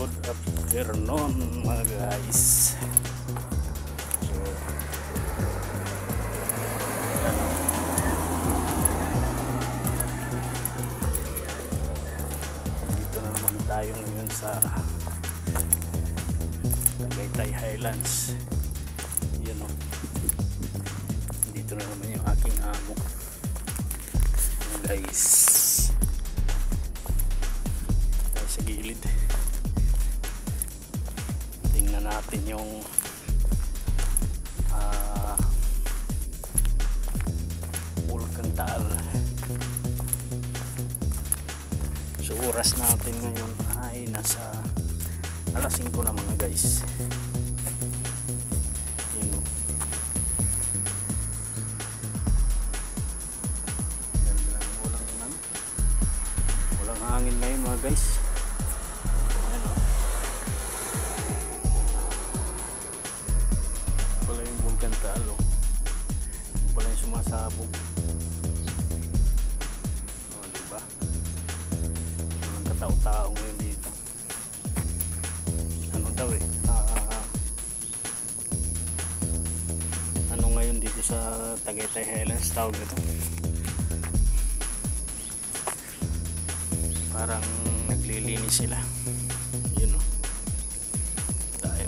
Good afternoon mga guys. So dito na naman tayo ngayon sa Tagaytay Highlands. Yun o, dito na naman yung aking amo guys. Tayo sa gilid, tingnan natin yung Vulcan Taal. So oras natin ngayon ay nasa alas 5 na mga guys. Yun o, walang hangin ngayon mga guys. Ayan o, wala yung Vulcan Taal o, wala yung sumasabog. O diba, walang katao-tao ngayon dito. Ano daw eh, ano ngayon dito sa Tagaytay Highlands tawag ito, parang naglilinis sila. Yun o, tayo.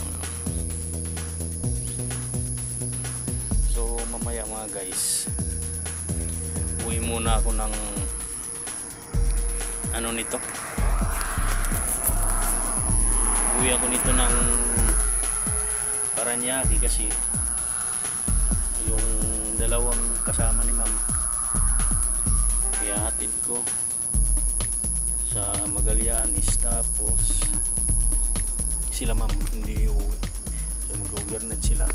So mamaya mga guys, uwi muna ako ng ano nito, uwi ako nito ng Paranaque kasi yung dalawang kasama ni ma'am kaya hatid ko sa Magallanes, tapos sila ma'am hindi uuwi, so mag-overnight sila.